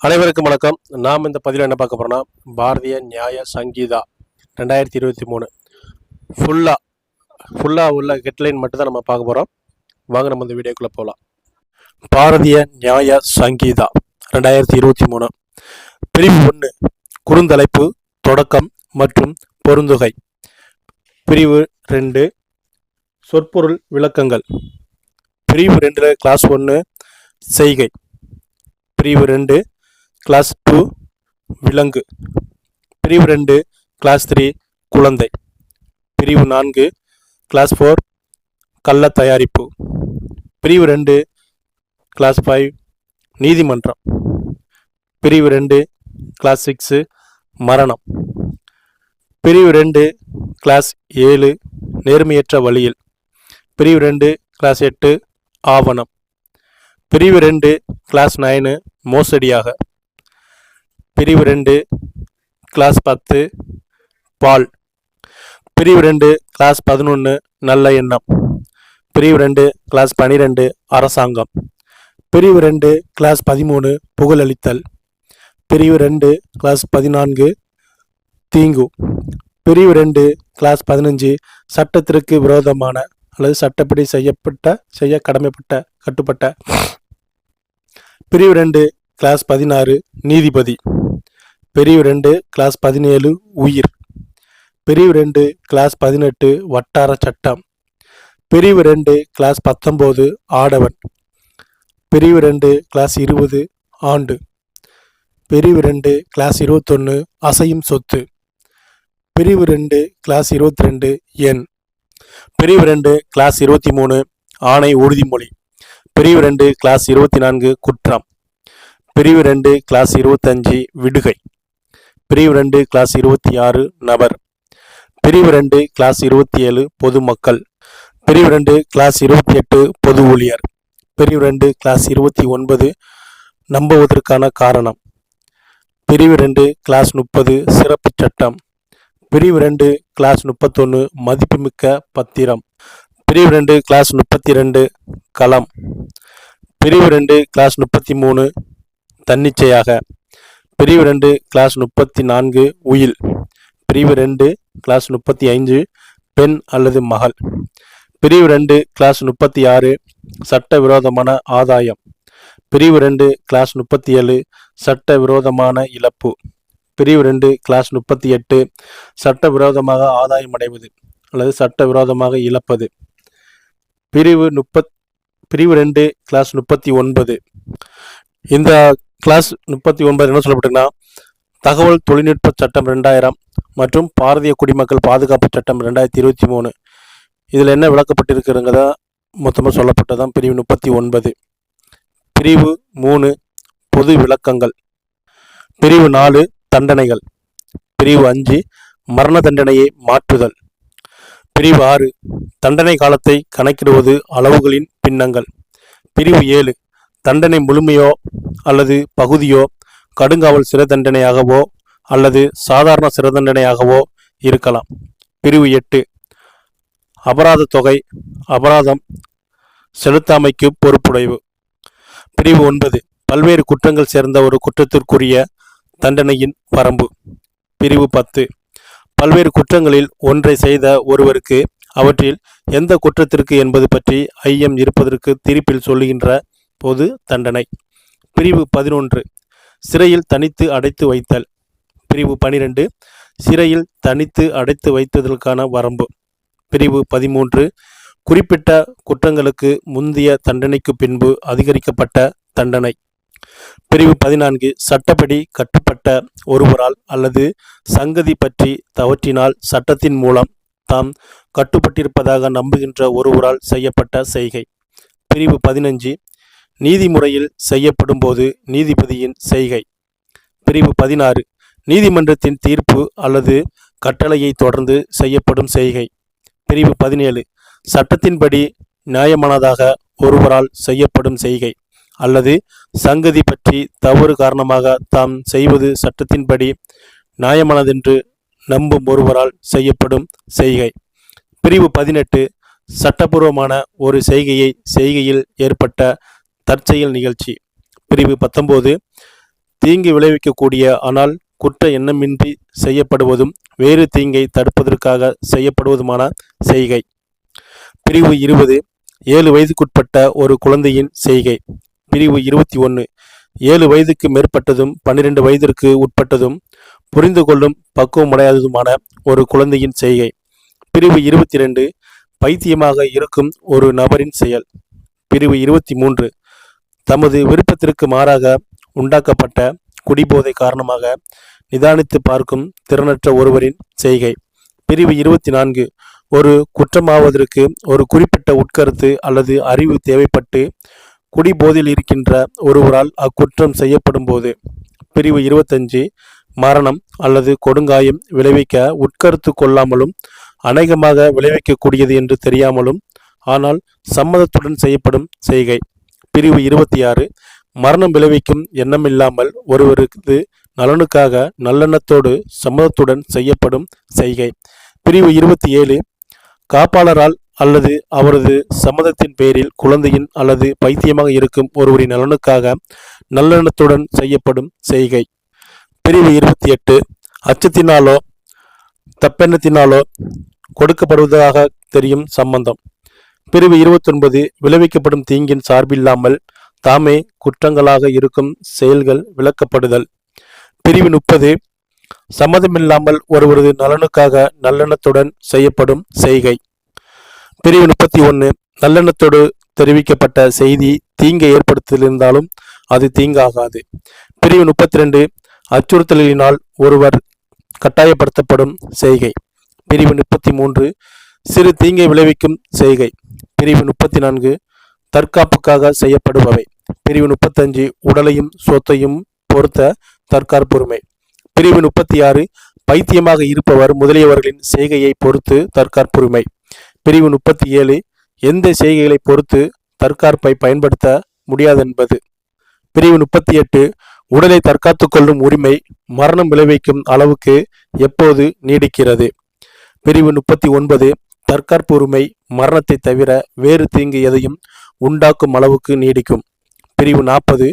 அனைவருக்கும் வணக்கம். நாம் இந்த பதிவில் என்ன பார்க்க போறோம்னா, பாரதிய நியாய சங்கீதா 2023 ஃபுல்லா உள்ள ஹெட்லைன் மட்டும் தான் நம்ம பார்க்க போறோம். வாங்க நம்ம இந்த வீடியோக்குள்ள போகலாம். பாரதிய நியாய சங்கீதா 2023 பிரிவு 1 குறுந்தலைப்பு, தொடக்கம் மற்றும் பொருந்துகை. பிரிவு 2 சொற்பொருள் விளக்கங்கள். பிரிவு 2 கிளாஸ் 1 செய்கை. பிரிவு 2 கிளாஸ் 2 விலங்கு. பிரிவு 2 கிளாஸ் 3 குழந்தை. பிரிவு 4 கிளாஸ் 4 கள்ள தயாரிப்பு. பிரிவு 2 கிளாஸ் 5 நீதிமன்றம். பிரிவு 2 கிளாஸ் 6 மரணம். பிரிவு 2 கிளாஸ் 7 நேர்மையற்ற வழியில். பிரிவு 2 கிளாஸ் 8 ஆவணம். பிரிவு 2 கிளாஸ் 9 மோசடியாக. பிரிவு 2 கிளாஸ் 10 பால். பிரிவு 2 கிளாஸ் 11 நல்ல எண்ணம். பிரிவு 2 கிளாஸ் 12 அரசாங்கம். பிரிவு 2 கிளாஸ் 13 புகழளித்தல். பிரிவு 2 கிளாஸ் 14 தீங்கு. பிரிவு 2 கிளாஸ் 15 சட்டத்திற்கு விரோதமான அல்லது சட்டப்படி செய்ய கடமைப்பட்ட கட்டுப்பட்ட. பிரிவு 2 கிளாஸ் 16 நீதிபதி. பிரிவு 2 கிளாஸ் 17 உயிர். பிரிவு 2 கிளாஸ் 18 வட்டார சட்டம். பிரிவு 2 கிளாஸ் 19 ஆடவன். பிரிவு 2 கிளாஸ் 20 ஆண்டு. பிரிவு 2 கிளாஸ் 21 அசையும் சொத்து. பிரிவு 2 கிளாஸ் 22 எண். பிரிவு 2 கிளாஸ் 23 ஆணை உறுதிமொழி. பிரிவு 2 கிளாஸ் 24 குற்றம். பிரிவு 2 கிளாஸ் 25 விடுகை. பிரிவு 2 கிளாஸ் 26 நபர். பிரிவு 2 கிளாஸ் 27 பொதுமக்கள். பிரிவு 2 கிளாஸ் 28 பொது ஊழியர். பிரிவு 2 கிளாஸ் 29 நம்புவதற்கான காரணம். பிரிவு 2 கிளாஸ் 30 சிறப்பு சட்டம். பிரிவு 2 கிளாஸ் 31 மதிப்புமிக்க பத்திரம். பிரிவு 2 கிளாஸ் 32 களம். பிரிவு 2 கிளாஸ் 33 தன்னிச்சையாக. பிரிவு 2 கிளாஸ் 34 உயில். பிரிவு 2 கிளாஸ் 35 பெண் அல்லது மகள். பிரிவு 2 கிளாஸ் 36 சட்டவிரோதமான ஆதாயம். பிரிவு 2 கிளாஸ் 37 சட்டவிரோதமான இழப்பு. பிரிவு 2 கிளாஸ் 38 சட்டவிரோதமாக ஆதாயம் அடைவது அல்லது சட்டவிரோதமாக இழப்பது. பிரிவு 2 கிளாஸ் 39. இந்த கிளாஸ் 39 என்ன சொல்லப்பட்டிருக்குன்னா, தகவல் தொழில்நுட்ப சட்டம் 2000 மற்றும் பாரதிய குடிமக்கள் பாதுகாப்பு சட்டம் 2023 இதில் என்ன விளக்கப்பட்டிருக்குங்கிறத மொத்தமாக சொல்லப்பட்டதான் பிரிவு 39. பிரிவு 3 பொது விளக்கங்கள். பிரிவு 4 தண்டனைகள். பிரிவு 5 மரண தண்டனையை மாற்றுதல். பிரிவு 6 தண்டனை காலத்தை கணக்கிடுவது அளவுகளின் பின்னங்கள். பிரிவு 7 தண்டனை முழுமையோ அல்லது பகுதியோ கடுங்காவல் சிறை தண்டனையாகவோ அல்லது சாதாரண சிறை தண்டனையாகவோ இருக்கலாம். பிரிவு 8 அபராத தொகை, அபராதம் செலுத்தாமைக்கு பொறுப்புடைவு. பிரிவு 9 பல்வேறு குற்றங்கள் சேர்ந்த ஒரு குற்றத்திற்குரிய தண்டனையின் வரம்பு. பிரிவு 10 பல்வேறு குற்றங்களில் ஒன்றை செய்த ஒருவருக்கு அவற்றில் எந்த குற்றத்திற்கு என்பது பற்றி ஐயம் இருப்பதற்கு தீர்ப்பில் சொல்லுகின்ற பொது தண்டனை. பிரிவு 11 சிறையில் தனித்து அடைத்து வைத்தல். பிரிவு 12 சிறையில் தனித்து அடைத்து வைத்ததற்கான வரம்பு. பிரிவு 13 குறிப்பிட்ட குற்றங்களுக்கு முந்தைய தண்டனைக்கு பின்பு அதிகரிக்கப்பட்ட தண்டனை. பிரிவு 14 சட்டப்படி கட்டுப்பட்ட ஒருவரால் அல்லது சங்கதி பற்றி தவற்றினால் சட்டத்தின் மூலம் தாம் கட்டுப்பட்டிருப்பதாக நம்புகின்ற ஒருவரால் செய்யப்பட்ட செய்கை. பிரிவு 15 நீதிமுறையில் செய்யப்படும் போது நீதிபதியின் செய்கை. பிரிவு 16 நீதிமன்றத்தின் தீர்ப்பு அல்லது கட்டளையை தொடர்ந்து செய்யப்படும் செய்கை. பிரிவு 17 சட்டத்தின்படி நியாயமானதாக ஒருவரால் செய்யப்படும் செய்கை அல்லது சங்கதி பற்றி தவறு காரணமாக தாம் செய்வது சட்டத்தின்படி நியாயமானதென்று நம்பும் ஒருவரால் செய்யப்படும் செய்கை. பிரிவு 18 சட்டபூர்வமான ஒரு செய்கையில் ஏற்பட்ட தற்செயல் நிகழ்ச்சி. பிரிவு 19 தீங்கு விளைவிக்கக்கூடிய ஆனால் குற்ற எண்ணமின்றி செய்யப்படுவதும் வேறு தீங்கை தடுப்பதற்காக செய்யப்படுவதுமான செய்கை. பிரிவு 20 7 வயதுக்குட்பட்ட ஒரு குழந்தையின் செய்கை. பிரிவு 21 7 வயதுக்கு மேற்பட்டதும் 12 வயதிற்கு உட்பட்டதும் புரிந்து கொள்ளும் பக்குவமடையாததுமான ஒரு குழந்தையின் செய்கை. பிரிவு 22 பைத்தியமாக இருக்கும் ஒரு நபரின் செயல். பிரிவு 23 தமது விருப்பத்திற்கு மாறாக உண்டாக்கப்பட்ட குடிபோதை காரணமாக நிதானித்து பார்க்கும் திறனற்ற ஒருவரின் செய்கை. பிரிவு 24 ஒரு குற்றமாவதற்கு ஒரு குறிப்பிட்ட உட்கருத்து அல்லது அறிவு தேவைப்பட்டு குடிபோதையில் இருக்கின்ற ஒருவரால் அக்குற்றம் செய்யப்படும் போது. பிரிவு 25 மரணம் அல்லது கொடுங்காயம் விளைவிக்க உட்கருத்து கொள்ளாமலும் அநேகமாக விளைவிக்கக்கூடியது என்று தெரியாமலும் ஆனால் சம்மதத்துடன் செய்யப்படும் செய்கை. பிரிவு 26 மரணம் விளைவிக்கும் எண்ணமில்லாமல் ஒருவருக்கு நலனுக்காக நல்லெண்ணத்தோடு சம்மதத்துடன் செய்யப்படும் செய்கை. பிரிவு 27 காப்பாளரால் அல்லது அவரது சம்மதத்தின் பேரில் குழந்தையின் அல்லது பைத்தியமாக இருக்கும் ஒருவரின் நலனுக்காக நல்லெண்ணத்துடன் செய்யப்படும் செய்கை. பிரிவு 28 அச்சத்தினாலோ தப்பெண்ணத்தினாலோ கொடுக்கப்படுவதாக தெரியும் சம்பந்தம். பிரிவு 29 விளைவிக்கப்படும் தீங்கின் சார்பில்லாமல் தாமே குற்றங்களாக இருக்கும் செயல்கள் விளக்கப்படுதல். பிரிவு 30 சம்மதமில்லாமல் ஒருவரது நலனுக்காக நல்லெண்ணத்துடன் செய்யப்படும் செய்கை. பிரிவு 31 நல்லெண்ணத்தோடு தெரிவிக்கப்பட்ட செய்தி தீங்கை ஏற்படுத்தியிருந்தாலும் அது தீங்காகாது. பிரிவு 32 அச்சுறுத்தலினால் ஒருவர் கட்டாயப்படுத்தப்படும் செய்கை. பிரிவு 33 சிறு தீங்கை விளைவிக்கும் செய்கை. பிரிவு 34 தற்காப்புக்காக செய்யப்படுபவை. பிரிவு 35 உடலையும் சொத்தையும் பொறுத்த தற்காப்புரிமை. பிரிவு 36 பைத்தியமாக இருப்பவர் முதலியவர்களின் செய்கையை பொறுத்து தற்காப்புரிமை. பிரிவு 37 எந்த செய்கைகளை பொறுத்து தற்காப்பை பயன்படுத்த முடியாதென்பது. பிரிவு 38 உடலை தற்காத்து கொள்ளும் உரிமை மரணம் விளைவிக்கும் அளவுக்கு எப்போது நீடிக்கிறது. பிரிவு 39 தற்காப்பு உரிமை மரணத்தை தவிர வேறு தீங்கு எதையும் உண்டாக்கும் அளவுக்கு நீடிக்கும். பிரிவு 40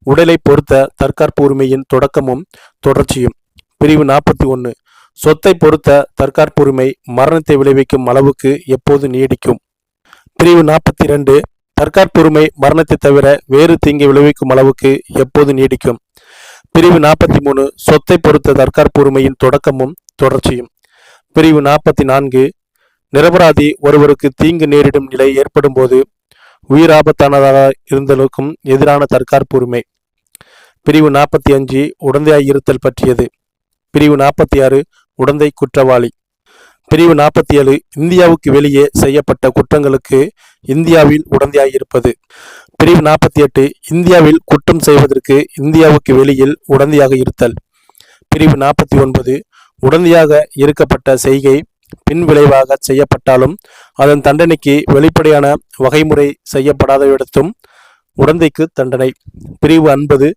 உடலை பொறுத்த தற்காப்பு உரிமையின் தொடக்கமும் தொடர்ச்சியும். பிரிவு 41 சொத்தை பொறுத்த தற்காப்புரிமை மரணத்தை விளைவிக்கும் அளவுக்கு எப்போது நீடிக்கும். பிரிவு 42 தற்காப்புரிமை மரணத்தை தவிர வேறு தீங்கை விளைவிக்கும் அளவுக்கு எப்போது நீடிக்கும். பிரிவு 43 சொத்தை பொறுத்த தற்காப்புரிமையின் தொடக்கமும் தொடர்ச்சியும். பிரிவு 44 நிரபராதி ஒருவருக்கு தீங்கு நேரிடும் நிலை ஏற்படும் போது உயிராபத்தானதாக இருந்தலுக்கும் எதிரான தற்காப்புரிமை. பிரிவு 45 உடந்தையாய் இருத்தல் பற்றியது. பிரிவு 46 உடந்தை குற்றவாளி. பிரிவு 47 இந்தியாவுக்கு வெளியே செய்யப்பட்ட குற்றங்களுக்கு இந்தியாவில் உடந்தையாயிருப்பது. பிரிவு 48 இந்தியாவில் குற்றம் செய்வதற்கு இந்தியாவுக்கு வெளியில் உடந்தையாக இருத்தல். பிரிவு 49 உடந்தையாக இருக்கப்பட்ட செய்கை பின் விளைவாக செய்யப்பட்டாலும் அதன் தண்டனைக்கு வெளிப்படையான வகைமுறை செய்யப்படாதவிடத்தும் உடந்தைக்கு தண்டனை. பிரிவு 50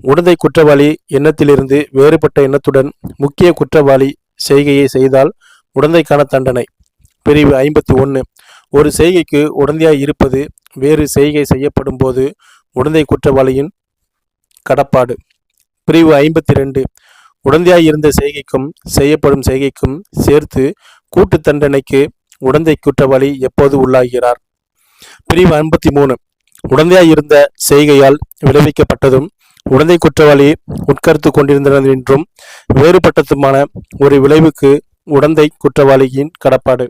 உடந்தை குற்றவாளி எண்ணத்திலிருந்து வேறுபட்ட எண்ணத்துடன் முக்கிய குற்றவாளி செய்கையை செய்தால் உடந்தைக்கான தண்டனை. பிரிவு 51 ஒரு செய்கைக்கு உடந்தையாய் இருப்பது வேறு செய்கை செய்யப்படும் போது உடந்தை குற்றவாளியின் கடப்பாடு. பிரிவு 52 உடந்தையாய் இருந்த செய்கைக்கும் செய்யப்படும் செய்கைக்கும் சேர்த்து கூட்டு தண்டனைக்கு உடந்தை குற்றவாளி எப்போது உள்ளாகிறார். பிரிவு 53 உடந்தையாய் இருந்த செய்கையால் விளைவிக்கப்பட்டதும் உடந்தை குற்றவாளி உட்கருத்து கொண்டிருந்தனர் என்றும் வேறுபட்டதுமான ஒரு விளைவுக்கு உடந்தை குற்றவாளியின் கடப்பாடு.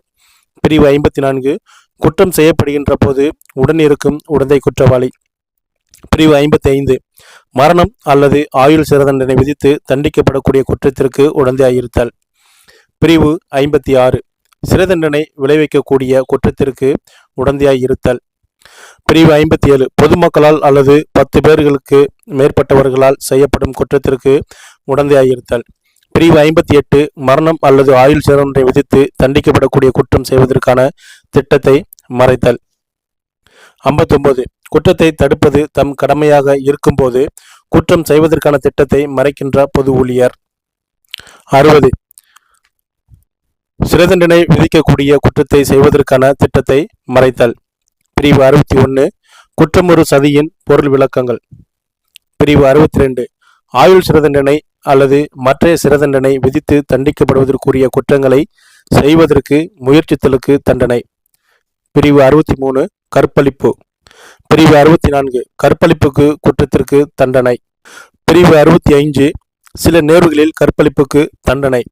பிரிவு 54 குற்றம் செய்யப்படுகின்ற போது உடன் இருக்கும் உடந்தை குற்றவாளி. பிரிவு 55 மரணம் அல்லது ஆயுள் சிறை தண்டனை விதித்து தண்டிக்கப்படக்கூடிய குற்றத்திற்கு உடந்தையாயிருத்தல். பிரிவு 56 சிறை தண்டனை விளைவிக்கக்கூடிய குற்றத்திற்கு உடந்தையாயிருத்தல். பிரிவு 57 பொதுமக்களால் அல்லது 10 பேர்களுக்கு மேற்பட்டவர்களால் செய்யப்படும் குற்றத்திற்கு உடந்தையாயிருத்தல். பிரிவு 58 மரணம் அல்லது ஆயுள் சிறை தண்டனை விதித்து தண்டிக்கப்படக்கூடிய குற்றம் செய்வதற்கான திட்டத்தை மறைத்தல். 59 குற்றத்தை தடுப்பது தம் கடமையாக இருக்கும்போது குற்றம் செய்வதற்கான திட்டத்தை மறைக்கின்ற பொது ஊழியர். 60 சிறை தண்டனை விதிக்கக்கூடிய குற்றத்தை செய்வதற்கான திட்டத்தை மறைத்தல். பிரிவு 61 குற்றமொரு சதியின் பொருள் விளக்கங்கள். பிரிவு 62 ஆயுள் சிறை தண்டனை அல்லது மற்ற சிறை தண்டனை விதித்து தண்டிக்கப்படுவதற்குரிய குற்றங்களை செய்வதற்கு முயற்சித்தலுக்கு தண்டனை. பிரிவு 63 கற்பழிப்பு. பிரிவு 64 கற்பழிப்புக்கு குற்றத்திற்கு தண்டனை. பிரிவு 65 சில நேர்வுகளில் கற்பழிப்புக்கு தண்டனை.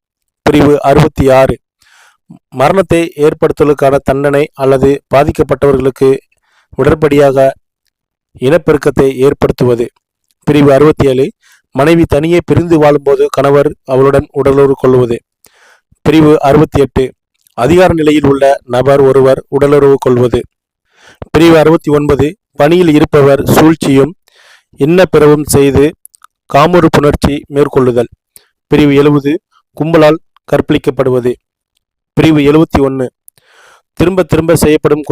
பிரிவு 66 மரணத்தை ஏற்படுத்துவதற்கான தண்டனை அல்லது பாதிக்கப்பட்டவர்களுக்கு உடற்படியாக இனப்பெருக்கத்தை ஏற்படுத்துவது. பிரிவு 67 மனைவி தனியே பிரிந்து வாழும்போது கணவர் அவளுடன் உடலுறவு கொள்வது. பிரிவு 68 அதிகார நிலையில் உள்ள நபர் ஒருவர் உடலுறவு கொள்வது. பிரிவு 69 பணியில் இருப்பவர் சூழ்ச்சியும் இன்னபிறவும் செய்து காமுறு புணர்ச்சி மேற்கொள்ளுதல். பிரிவு 70 கும்பலால் கற்பழிக்கப்படுவது. பிரிவு 71 திரும்ப திரும்ப செய்யப்படும்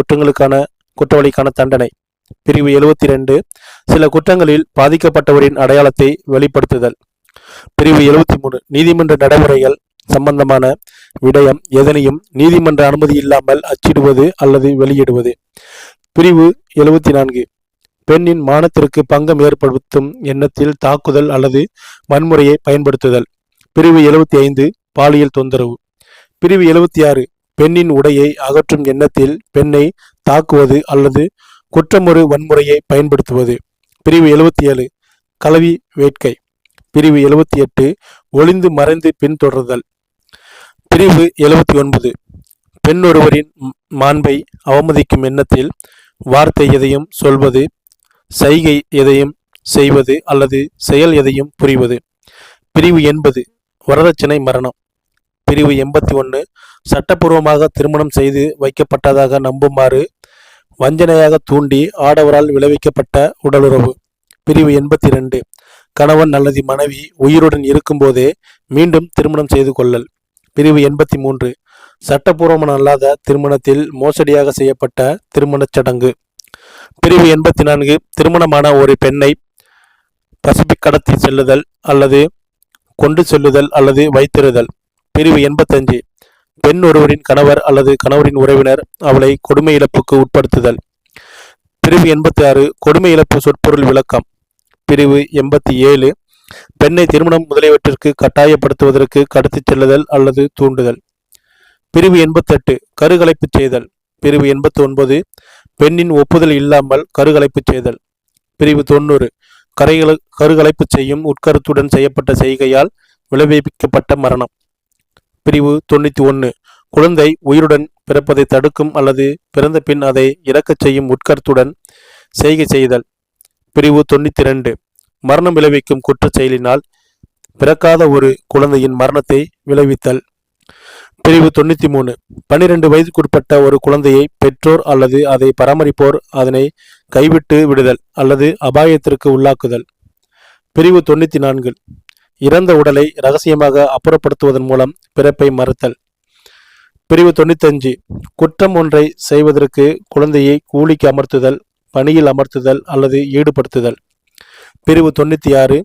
குற்றவாளிக்கான தண்டனை. பிரிவு 72 சில குற்றங்களில் பாதிக்கப்பட்டவரின் அடையாளத்தை வெளிப்படுத்துதல். பிரிவு 73 நீதிமன்ற நடைமுறைகள் சம்பந்தமான விடயம் எதனையும் நீதிமன்ற அனுமதி இல்லாமல் அச்சிடுவது அல்லது வெளியிடுவது. பிரிவு 74 பெண்ணின் மானத்திற்கு பங்கம் ஏற்படுத்தும் எண்ணத்தில் தாக்குதல் அல்லது வன்முறையை பயன்படுத்துதல். பிரிவு 75 பாலியல் தொந்தரவு. பிரிவு 76 பெண்ணின் உடையை அகற்றும் எண்ணத்தில் பெண்ணை தாக்குவது அல்லது குற்றமொரு வன்முறையை பயன்படுத்துவது. பிரிவு 77 களவி வேட்கை. பிரிவு 78 ஒளிந்து மறைந்து பின்தொடர்தல். பிரிவு 79 பெண் ஒருவரின் மாண்பை அவமதிக்கும் எண்ணத்தில் வார்த்தை எதையும் சொல்வது, சைகை எதையும் செய்வது அல்லது செயல் எதையும் புரிவது. பிரிவு 80 வரதட்சணை மரணம். பிரிவு 81 சட்டப்பூர்வமாக திருமணம் செய்து வைக்கப்பட்டதாக நம்புமாறு வஞ்சனையாக தூண்டி ஆடவரால் விளைவிக்கப்பட்ட உடலுறவு. பிரிவு 82 கணவன் அல்லது மனைவி உயிருடன் இருக்கும்போதே மீண்டும் திருமணம் செய்து கொள்ளல். பிரிவு 83 சட்டப்பூர்வமான அல்லாத திருமணத்தில் மோசடியாக செய்யப்பட்ட திருமணச் சடங்கு. பிரிவு 84 திருமணமான ஒரு பெண்ணை பசிபிக் கடத்தி செல்லுதல் அல்லது கொண்டு செல்லுதல் அல்லது வைத்திருதல். பிரிவு 85 பெண் ஒருவரின் கணவர் அல்லது கணவரின் உறவினர் அவளை கொடுமை இழப்புக்கு உட்படுத்துதல். பிரிவு 86 கொடுமை இழப்பு சொற்பொருள் விளக்கம். பிரிவு 87 பெண்ணை திருமணம் முதலியவற்றிற்கு கட்டாயப்படுத்துவதற்கு கடத்திச் செல்லுதல் அல்லது தூண்டுதல். பிரிவு 88 கருகலைப்பு செய்தல். பிரிவு 89 பெண்ணின் ஒப்புதல் இல்லாமல் கருகலைப்பு செய்தல். பிரிவு 90 கருகலைப்பு செய்யும் உட்கருத்துடன் செய்யப்பட்ட செய்கையால் விளைவிக்கப்பட்ட மரணம். பிரிவு 91 குழந்தை உயிருடன் பிறப்பதை தடுக்கும் அல்லது பிறந்த பின் அதை இறக்கச் செய்யும் உட்கருத்துடன் செய்கை செய்தல். பிரிவு 92 மரணம் விளைவிக்கும் குற்ற செயலினால் பிறக்காத ஒரு குழந்தையின் மரணத்தை விளைவித்தல். பிரிவு 93 12 வயதுக்குட்பட்ட ஒரு குழந்தையை பெற்றோர் அல்லது அதை பராமரிப்போர் அதனை கைவிட்டு விடுதல் அல்லது அபாயத்திற்கு உள்ளாக்குதல். பிரிவு 94 இறந்த உடலை இரகசியமாக அப்புறப்படுத்துவதன் மூலம் பிறப்பை மறுத்தல். பிரிவு 95 குற்றம் ஒன்றை செய்வதற்கு குழந்தையை கூலிக்கு அமர்த்துதல், பணியில் அமர்த்துதல் அல்லது ஈடுபடுத்துதல். பிரிவு 96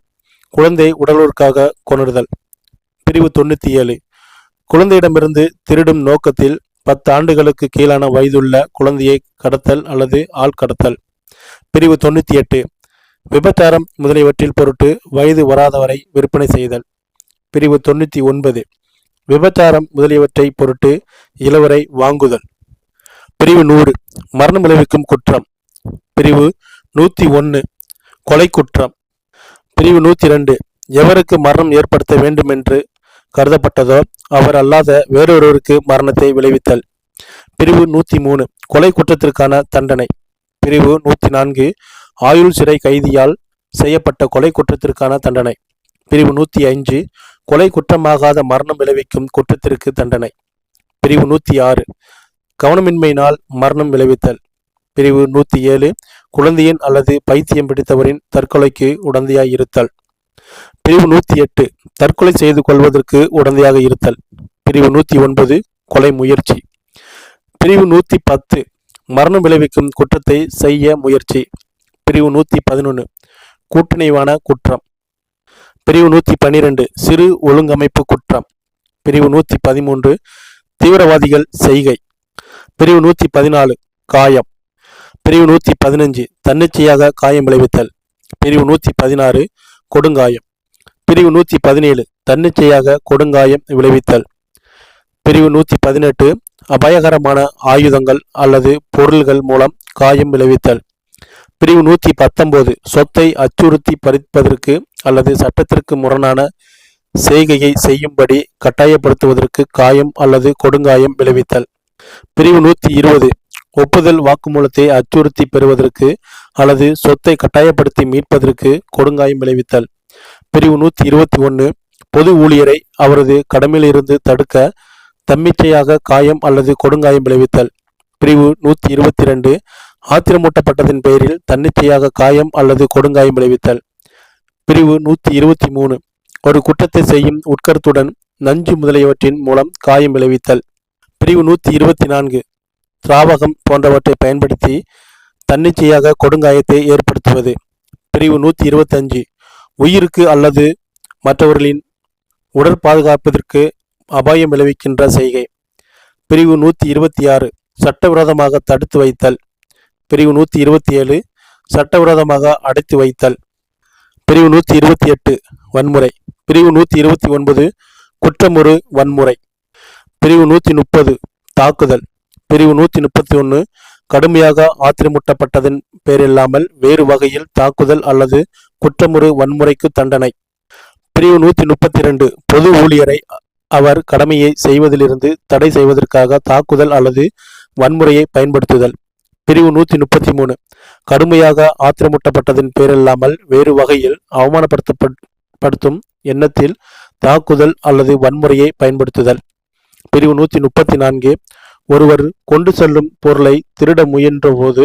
குழந்தை உடலுறவுக்காக கொணர்தல். பிரிவு 97 குழந்தையிடமிருந்து திருடும் நோக்கத்தில் 10 ஆண்டுகளுக்கு கீழான வயதுள்ள குழந்தையை கடத்தல் அல்லது ஆள் கடத்தல். பிரிவு 98 விபச்சாரம் முதலியவற்றில் பொருட்டு வயது வராதவரை விற்பனை செய்தல். பிரிவு 99 விபச்சாரம் முதலியவற்றை பொருட்டு இளவரை வாங்குதல். பிரிவு 100 மரணம் விளைவிக்கும் குற்றம். பிரிவு 101 கொலை குற்றம். பிரிவு 102 எவருக்கு மரணம் ஏற்படுத்த வேண்டுமென்று கருதப்பட்டதோ அவர் அல்லாத வேறொருவருக்கு மரணத்தை விளைவித்தல். பிரிவு 103 கொலை குற்றத்திற்கான தண்டனை. பிரிவு 104 ஆயுள் சிறை கைதியால் செய்யப்பட்ட கொலை குற்றத்திற்கான தண்டனை. பிரிவு 105 கொலை குற்றமாகாத மரணம் விளைவிக்கும் குற்றத்திற்கு தண்டனை. பிரிவு 106 கவனமின்மையினால் மரணம் விளைவித்தல். பிரிவு 107 குழந்தையின் அல்லது பைத்தியம் பிடித்தவரின் தற்கொலைக்கு உடந்தையாய் இருத்தல். பிரிவு 108 தற்கொலை செய்து கொள்வதற்கு உடந்தையாக இருத்தல். பிரிவு 109 கொலை முயற்சி. பிரிவு 110 மரணம் விளைவிக்கும் குற்றத்தை செய்ய முயற்சி. பிரிவு 111 கூட்டுணைவான குற்றம். பிரிவு 112 சிறு ஒழுங்கமைப்பு குற்றம். பிரிவு 113 தீவிரவாதிகள் செய்கை. பிரிவு 114 காயம். பிரிவு 115 தன்னிச்சையாக காயம் விளைவித்தல். பிரிவு 116 கொடுங்காயம். பிரிவு 117 தன்னிச்சையாக கொடுங்காயம் விளைவித்தல். பிரிவு 118 அபாயகரமான ஆயுதங்கள் அல்லது பொருள்கள் மூலம் காயம் விளைவித்தல். பிரிவு 119 சொத்தை அச்சுறுத்தி பறிப்பதற்கு அல்லது சட்டத்திற்கு முரணான செய்கையை செய்யும்படி கட்டாயப்படுத்துவதற்கு காயம் அல்லது கொடுங்காயம் விளைவித்தல். பிரிவு 120 ஒப்புதல் வாக்குமூலத்தை அச்சுறுத்தி பெறுவதற்கு அல்லது சொத்தை கட்டாயப்படுத்தி மீட்பதற்கு கொடுங்காயம் விளைவித்தல். பிரிவு 121 பொது ஊழியரை அவரது கடமையிலிருந்து தடுக்க தன்னிச்சையாக காயம் அல்லது கொடுங்காயம் விளைவித்தல். பிரிவு 122 ஆத்திரமூட்டப்பட்டதன் பெயரில் தன்னிச்சையாக காயம் அல்லது கொடுங்காயம் விளைவித்தல். பிரிவு 123 ஒரு குற்றத்தை செய்யும் உட்கருத்துடன் நஞ்சு முதலியவற்றின் மூலம் காயம் விளைவித்தல். பிரிவு 124 திராவகம் போன்றவற்றை பயன்படுத்தி தன்னிச்சையாக கொடுங்காயத்தை ஏற்படுத்துவது. பிரிவு 125 உயிருக்கு அல்லது மற்றவர்களின் உடற்பாதுகாப்பிற்கு அபாயம் விளைவிக்கின்ற செய்கை. பிரிவு 126 சட்டவிரோதமாக தடுத்து வைத்தல். பிரிவு 127 சட்டவிரோதமாக அடைத்து வைத்தல். பிரிவு 128 வன்முறை. பிரிவு 129 குற்றமுறு வன்முறை. பிரிவு 130 தாக்குதல். பிரிவு 131 கடுமையாக ஆத்திரமூட்டப்பட்டதன் பேரில்லாமல் வேறு வகையில் தாக்குதல் அல்லது குற்றமுறு வன்முறைக்கு தண்டனை. பிரிவு 132 பொது ஊழியரை அவர் கடமையை செய்வதிலிருந்து தடை செய்வதற்காக தாக்குதல் அல்லது வன்முறையை பயன்படுத்துதல். பிரிவு 133 கடுமையாக ஆத்திரமூட்டப்பட்டதன் பேரில்லாமல் வேறு வகையில் அவமானப்படுத்தும் எண்ணத்தில் தாக்குதல் அல்லது வன்முறையை பயன்படுத்துதல். பிரிவு 134 ஒருவர் கொண்டு செல்லும் பொருளை திருட முயன்ற போது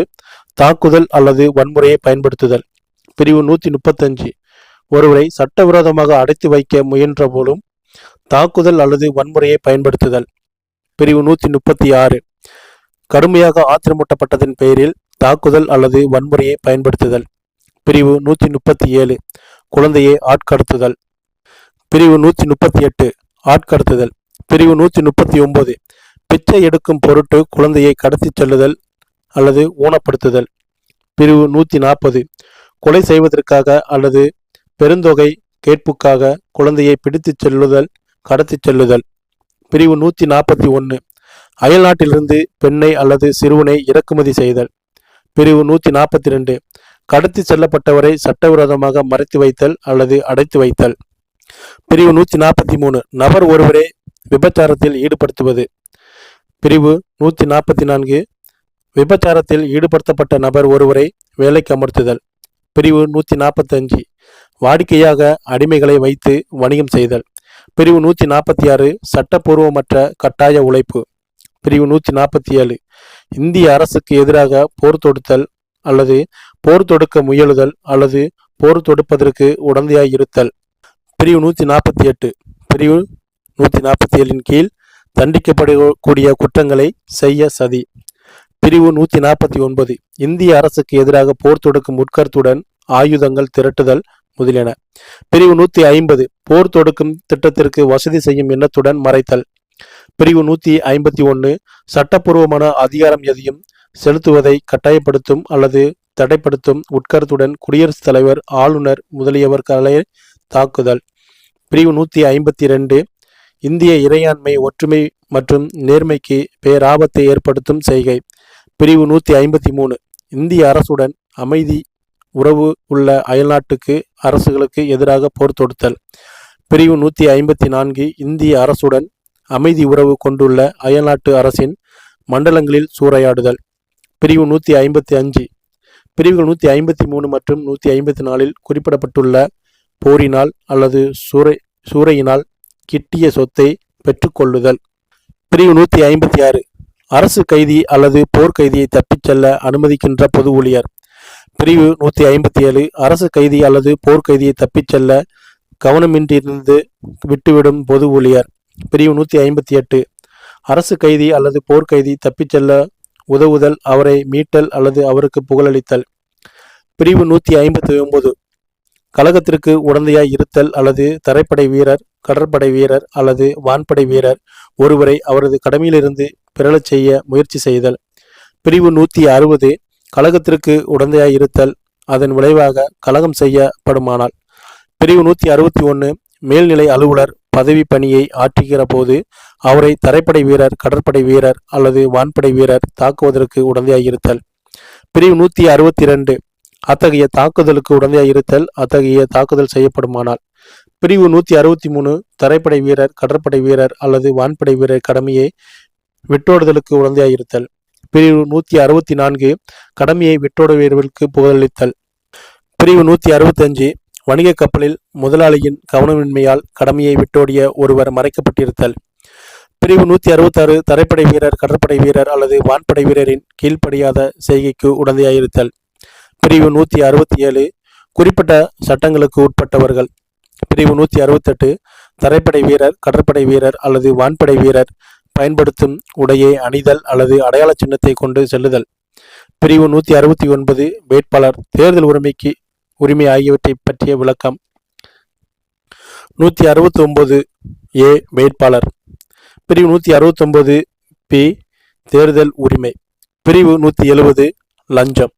தாக்குதல் அல்லது வன்முறையை பயன்படுத்துதல். பிரிவு 135 ஒருவரை சட்டவிரோதமாக அடைத்து வைக்க முயன்ற போதும் தாக்குதல் அல்லது வன்முறையை பயன்படுத்துதல். பிரிவு 136 கடுமையாக ஆத்திரமூட்டப்பட்டதன் பெயரில் தாக்குதல் அல்லது வன்முறையை பயன்படுத்துதல். பிரிவு 137 குழந்தையை ஆட்கடத்துதல். பிரிவு 138 ஆட்கடத்துதல். பிரிவு 139 பிச்சை எடுக்கும் பொருட்டு குழந்தையை கடத்தி செல்லுதல் அல்லது ஊனப்படுத்துதல். பிரிவு 140 கொலை செய்வதற்காக அல்லது பெருந்தொகை கேட்புக்காக குழந்தையை பிடித்துச் செல்லுதல் கடத்தி செல்லுதல். பிரிவு 141 அயல்நாட்டிலிருந்து பெண்ணை அல்லது சிறுவனை இறக்குமதி செய்தல். பிரிவு 142 கடத்தி செல்லப்பட்டவரை சட்டவிரோதமாக மறைத்து வைத்தல் அல்லது அடைத்து வைத்தல். பிரிவு 143 நபர் ஒருவரை விபச்சாரத்தில் ஈடுபடுத்துவது. பிரிவு 144 விபச்சாரத்தில் ஈடுபடுத்தப்பட்ட நபர் ஒருவரை வேலைக்கு அமர்த்துதல். பிரிவு 145 வாடிக்கையாக அடிமைகளை வைத்து வணிகம் செய்தல். பிரிவு 146 சட்டப்பூர்வமற்ற கட்டாய உழைப்பு. பிரிவு 147 இந்திய அரசுக்கு எதிராக போர் தொடுத்தல் அல்லது போர் தொடுக்க முயலுதல் அல்லது போர் தொடுப்பதற்கு உடந்தையாய் இருத்தல். பிரிவு 148 பிரிவு 147 கீழ் தண்டிக்கப்படக்கூடிய குற்றங்களை செய்ய சதி. பிரிவு 149 இந்திய அரசுக்கு எதிராக போர் தொடுக்கும் உட்கருத்துடன் ஆயுதங்கள் திரட்டுதல் முதலியன. பிரிவு 150 போர் தொடுக்கும் திட்டத்திற்கு வசதி செய்யும் எண்ணத்துடன் மறைத்தல். பிரிவு 151 சட்டப்பூர்வமான அதிகாரம் எதையும் செலுத்துவதை கட்டாயப்படுத்தும் அல்லது தடைப்படுத்தும் உட்கருத்துடன் குடியரசுத் தலைவர் ஆளுநர் முதலியவர்களை தாக்குதல். பிரிவு 152 இந்திய இறையாண்மை ஒற்றுமை மற்றும் நேர்மைக்கு பேராபத்தை ஏற்படுத்தும் செய்கை. பிரிவு 153 இந்திய அரசுடன் அமைதி உறவு உள்ள அயல்நாட்டுக்கு அரசுகளுக்கு எதிராக போர் தொடுத்தல். பிரிவு 154 இந்திய அரசுடன் அமைதி உறவு கொண்டுள்ள அயல்நாட்டு அரசின் மண்டலங்களில் சூறையாடுதல். பிரிவு 155 பிரிவுகள் 153 மற்றும் 154 குறிப்பிடப்பட்டுள்ள போரினால் அல்லது சூறையினால் கிட்டிய சொத்தை பெற்றுக்கொள்ளுதல். பிரிவு 156 அரசு கைதி அல்லது போர்க்கைதியை தப்பிச் செல்ல அனுமதிக்கின்ற பொது ஊழியர். பிரிவு 157 அரசு கைதி அல்லது போர்க்கைதியை தப்பிச் செல்ல கவனமின்றிருந்து விட்டுவிடும் பொது ஊழியர். பிரிவு 158 அரசு கைதி அல்லது போர்க்கைதி தப்பிச் செல்ல உதவுதல், அவரை மீட்டல் அல்லது அவருக்கு புகழளித்தல். பிரிவு 159 கழகத்திற்கு உடந்தையாய் இருத்தல் அல்லது தரைப்படை வீரர், கடற்படை வீரர் அல்லது வான்படை வீரர் ஒருவரை அவரது கடமையிலிருந்து பிறழச் செய்ய முயற்சி செய்தல். பிரிவு 160 கழகத்திற்கு உடந்தையாய் இருத்தல், அதன் விளைவாக கலகம் செய்யப்படுமானால். பிரிவு 161 மேல்நிலை அலுவலர் பதவி பணியை ஆற்றுகிற போது அவரை தரைப்படை வீரர், கடற்படை வீரர் அல்லது வான்படை வீரர் தாக்குவதற்கு உடந்தையாயிருத்தல். பிரிவு 162 அத்தகைய தாக்குதலுக்கு உடந்தையாயிருத்தல் அத்தகைய தாக்குதல் செய்யப்படுமானால். பிரிவு 163 தரைப்படை வீரர், கடற்படை வீரர் அல்லது வான்படை வீரர் கடமையை விட்டோடுதலுக்கு உடந்தையாயிருத்தல். பிரிவு 164 கடமையை விட்டோடுவதற்கு புகழளித்தல். பிரிவு 165 வணிக கப்பலில் முதலாளியின் கவனமின்மையால் கடமையை விட்டோடிய ஒருவர் மறைக்கப்பட்டிருத்தல். பிரிவு 166 தரைப்படை வீரர், கடற்படை வீரர் அல்லது வான்படை வீரரின் கீழ்ப்படியாத செய்கைக்கு உடந்தையாயிருத்தல். பிரிவு 167 குறிப்பிட்ட சட்டங்களுக்கு உட்பட்டவர்கள். பிரிவு 168 தரைப்படை வீரர், கடற்படை வீரர் அல்லது வான்படை வீரர் பயன்படுத்தும் உடையை அணிதல் அல்லது அடையாள சின்னத்தை கொண்டு செல்லுதல். பிரிவு 169 வேட்பாளர் தேர்தல் உரிமை ஆகியவற்றை பற்றிய விளக்கம். 169 ஏ வேட்பாளர். பிரிவு 169 பி தேர்தல் உரிமை. பிரிவு 170 லஞ்சம்.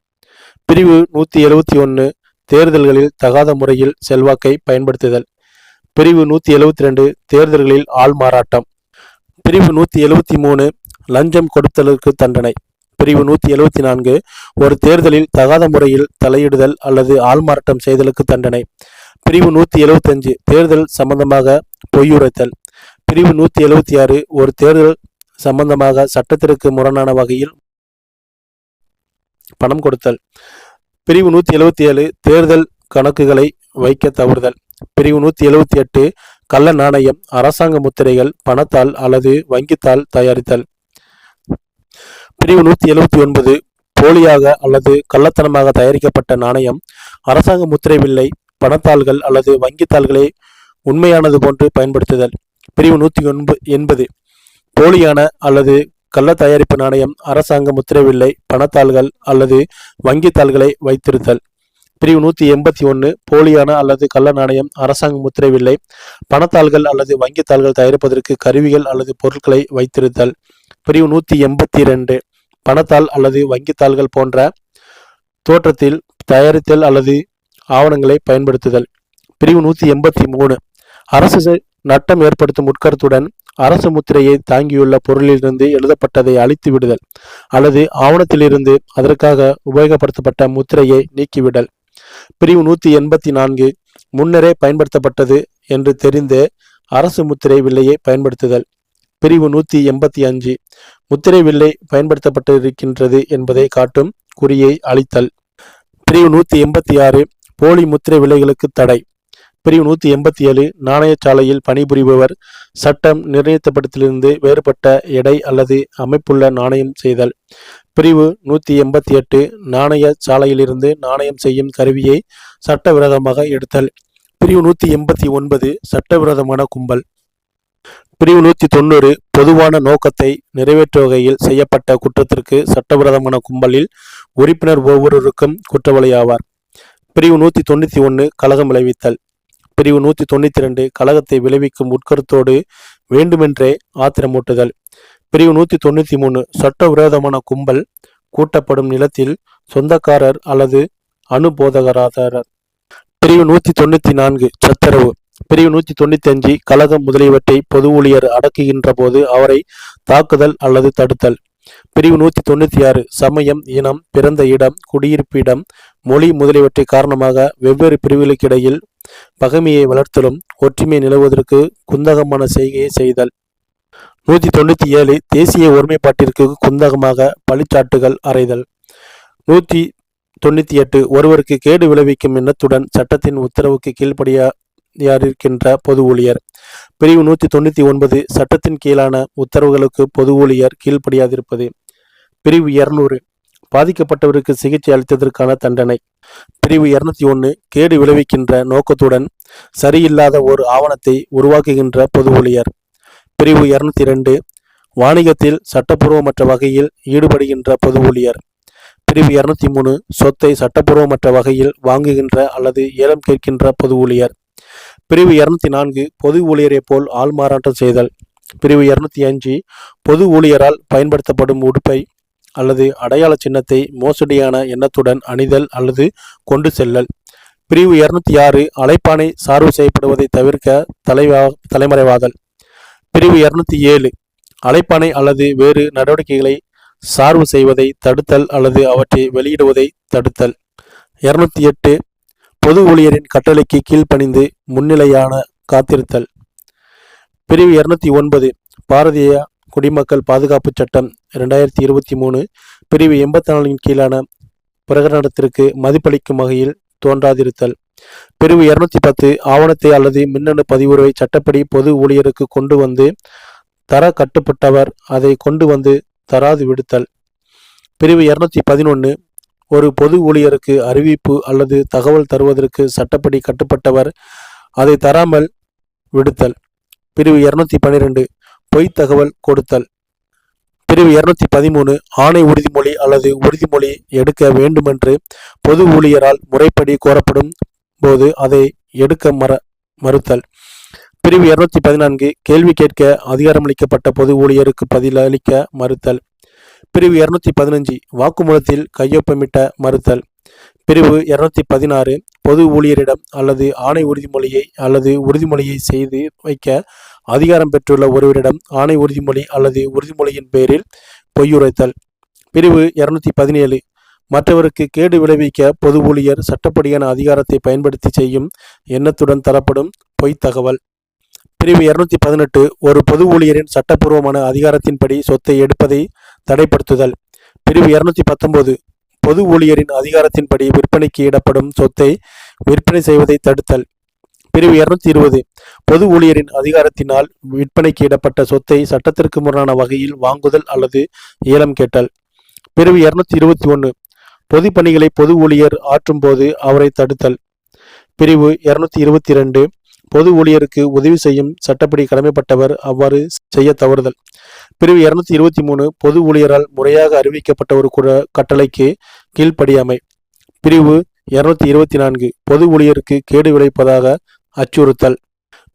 பிரிவு 171 தேர்தல்களில் தகாத முறையில் செல்வாக்கை பயன்படுத்துதல். பிரிவு 172 தேர்தல்களில் ஆள்மாறாட்டம். பிரிவு 173 லஞ்சம் கொடுத்தலுக்கு தண்டனை. பிரிவு 174 ஒரு தேர்தலில் தகாத முறையில் தலையிடுதல் அல்லது ஆள்மாறாட்டம் செய்தலுக்கு தண்டனை. பிரிவு 175 தேர்தல் சம்பந்தமாக பொய்யுரைத்தல். பிரிவு 176 ஒரு தேர்தல் சம்பந்தமாக சட்டத்திற்கு முரணான வகையில் பணம் கொடுத்தல். பிரிவு 177 தேர்தல் கணக்குகளை வைக்க தவறுதல். பிரிவு 178 கள்ள நாணயம், அரசாங்க முத்திரைகள், பணத்தால் அல்லது வங்கித்தாள் தயாரித்தல். பிரிவு 179 போலியாக அல்லது கள்ளத்தனமாக தயாரிக்கப்பட்ட நாணயம், அரசாங்க முத்திரை வில்லை, பணத்தாள்கள் அல்லது வங்கித்தாள்களை உண்மையானது போன்று பயன்படுத்துதல். பிரிவு 180 போலியான அல்லது கள்ள தயாரிப்பு நாணயம், அரசாங்க முத்திரை வில்லை, பணத்தாள்கள் அல்லது வங்கித்தாள்களை வைத்திருத்தல். பிரிவு 181 போலியான அல்லது கள்ள நாணயம், அரசாங்க முத்திரை வில்லை, பணத்தாள்கள் அல்லது வங்கித்தாள்கள் தயாரிப்பதற்கு கருவிகள் அல்லது பொருட்களை வைத்திருத்தல். பிரிவு 182 பணத்தாள் அல்லது வங்கித்தாள்கள் போன்ற தோற்றத்தில் தயாரித்தல் அல்லது ஆவணங்களை பயன்படுத்துதல். பிரிவு 183 அரசு நட்டம் ஏற்படுத்தும் உட்கருத்துடன் அரசு முத்திரையை தாங்கியுள்ள பொருளிலிருந்து எழுதப்பட்டதை அழித்து விடுதல் அல்லது ஆவணத்திலிருந்து அதற்காக உபயோகப்படுத்தப்பட்ட முத்திரையை நீக்கிவிடல். பிரிவு 184 முன்னரே பயன்படுத்தப்பட்டது என்று தெரிந்தே அரசு முத்திரை வில்லையை பயன்படுத்துதல். பிரிவு 185 முத்திரை வில்லை பயன்படுத்தப்பட்டிருக்கின்றது என்பதை காட்டும் குறியை அளித்தல். பிரிவு 186 போலி முத்திரை வில்லைகளுக்கு தடை. பிரிவு 187 நாணயசாலையில் பணிபுரிபவர் சட்டம் நிர்ணயித்தப்பட்டதிலிருந்து வேறுபட்ட எடை அல்லது அமைப்புள்ள நாணயம் செய்தல். பிரிவு 188 நாணய சாலையிலிருந்து நாணயம் செய்யும் கருவியை சட்டவிரோதமாக எடுத்தல். பிரிவு 189 சட்டவிரோதமான கும்பல். பிரிவு 190 பொதுவான நோக்கத்தை நிறைவேற்றும் வகையில் செய்யப்பட்ட குற்றத்திற்கு சட்டவிரோதமான கும்பலில் உறுப்பினர் ஒவ்வொருவருக்கும் குற்றவாளி ஆவார். பிரிவு 191 கலகம் விளைவித்தல். பிரிவு 192 கலகத்தை விளைவிக்கும் உட்கருத்தோடு வேண்டுமென்றே ஆத்திரமூட்டுதல். பிரிவு 193 சட்டவிரோதமான கும்பல் கூட்டப்படும் நிலத்தில் சொந்தக்காரர் அல்லது அனுபோதகராதார். பிரிவு 194 சச்சரவு. பிரிவு 195 கலகம் முதலியவற்றை பொது ஊழியர் அடக்குகின்ற போது அவரை தாக்குதல் அல்லது தடுத்தல். பிரிவு 196 சமயம், இனம், பிறந்த இடம், குடியிருப்பு இடம், மொழி முதலியவற்றை காரணமாக வெவ்வேறு பிரிவுகளுக்கிடையில் பகைமையை வளர்த்தலும் ஒற்றுமை நிலவுவதற்கு குந்தகமான செய்கையை செய்தல். 197 தேசிய ஒருமைப்பாட்டிற்கு குந்தகமாக பழிச்சாட்டுகள் அறைதல். 198 ஒருவருக்கு கேடு விளைவிக்கும் எண்ணத்துடன் சட்டத்தின் உத்தரவுக்கு கீழ்ப்படியாதிருக்கின்ற பொது ஊழியர். பிரிவு 199 சட்டத்தின் கீழான உத்தரவுகளுக்கு பொது ஊழியர் கீழ்ப்படியாதிருப்பது. பிரிவு 200 பாதிக்கப்பட்டவருக்கு சிகிச்சை அளித்ததற்கான தண்டனை. பிரிவு 201 கேடு விளைவிக்கின்ற நோக்கத்துடன் சரியில்லாத ஒரு ஆவணத்தை உருவாக்குகின்ற பொது ஊழியர். பிரிவு 202 வாணிகத்தில் சட்டப்பூர்வமற்ற வகையில் ஈடுபடுகின்ற பொது ஊழியர். பிரிவு 203 சொத்தை சட்டப்பூர்வமற்ற வகையில் வாங்குகின்ற அல்லது ஏலம் கேட்கின்ற பொது ஊழியர். பிரிவு 204 பொது ஊழியரை போல் ஆள்மாறாட்டம் செய்தல். பிரிவு 205 பொது ஊழியரால் பயன்படுத்தப்படும் உடுப்பை அல்லது அடையாள சின்னத்தை மோசடியான எண்ணத்துடன் அணிதல் அல்லது கொண்டு செல்லல். பிரிவு 206 அழைப்பாணை சார்பு செய்யப்படுவதை தவிர்க்க தலைமறைவாதல். பிரிவு 207 அழைப்பாணை அல்லது வேறு நடவடிக்கைகளை சார்பு செய்வதை தடுத்தல் அல்லது அவற்றை வெளியிடுவதை தடுத்தல். 208 பொது ஊழியரின் கட்டளைக்கு கீழ்ப்பணிந்து முன்னிலையான காத்திருத்தல். பிரிவு 209 பாரதிய குடிமக்கள் பாதுகாப்பு சட்டம் 2023 பிரிவு 84 கீழான பிரகடனத்திற்கு மதிப்பளிக்கும் வகையில் தோன்றாதிருத்தல். பிரிவு 210 ஆவணத்தை அல்லது மின்னணு பதிவுரை சட்டப்படி பொது ஊழியருக்கு கொண்டு வந்து தர கட்டுப்பட்டவர் அதை கொண்டு வந்து தராது விடுத்தல். பிரிவு 211 ஒரு பொது ஊழியருக்கு அறிவிப்பு அல்லது தகவல் தருவதற்கு சட்டப்படி கட்டுப்பட்டவர் அதை தராமல் விடுத்தல். பிரிவு 212 பொய்த் தகவல் கொடுத்தல். பிரிவு 213 ஆணை உறுதிமொழி அல்லது உறுதிமொழி எடுக்க வேண்டுமென்று பொது ஊழியரால் முறைப்படி கோரப்படும் போது அதை எடுக்க மறுத்தல். பிரிவு 214 கேள்வி கேட்க அதிகாரமளிக்கப்பட்ட பொது ஊழியருக்கு பதிலளிக்க மறுத்தல். பிரிவு 215 வாக்குமூலத்தில் கையொப்பமிட்ட மறுத்தல். பிரிவு 216 பொது ஊழியரிடம் அல்லது ஆணை உறுதிமொழியை அல்லது உறுதிமொழியை செய்து வைக்க அதிகாரம் பெற்றுள்ள ஒருவரிடம் ஆணை உறுதிமொழி அல்லது உறுதிமொழியின் பேரில் பொய்யுரைத்தல். பிரிவு 217 மற்றவருக்கு கேடு விளைவிக்க பொது ஊழியர் சட்டப்படியான அதிகாரத்தை பயன்படுத்தி செய்யும் எண்ணத்துடன் தரப்படும் பொய்த் தகவல். பிரிவு 218 ஒரு பொது ஊழியரின் சட்டப்பூர்வமான அதிகாரத்தின்படி சொத்தை எடுப்பதை தடைப்படுத்துதல். பிரிவு 219 பொது ஊழியரின் அதிகாரத்தின்படி விற்பனைக்கு இடப்படும் சொத்தை விற்பனை செய்வதை தடுத்தல். பிரிவு 220 பொது ஊழியரின் அதிகாரத்தினால் விற்பனைக்கு இடப்பட்ட சொத்தை சட்டத்திற்கு முரணான வகையில் வாங்குதல் அல்லது ஏலம் கேட்டல். பிரிவு 221 பொது பணிகளை பொது ஊழியர் ஆற்றும் போது அவரை தடுத்தல். பிரிவு 222 பொது ஊழியருக்கு உதவி செய்யும் சட்டப்படி கடமைப்பட்டவர் அவ்வாறு செய்ய தவறுதல். பிரிவு 223 பொது ஊழியரால் முறையாக அறிவிக்கப்பட்ட ஒரு கட்டளைக்கு கீழ்ப்படியாமை. பிரிவு 224 பொது ஊழியருக்கு கேடு விளைவிப்பதாக அச்சுறுத்தல்.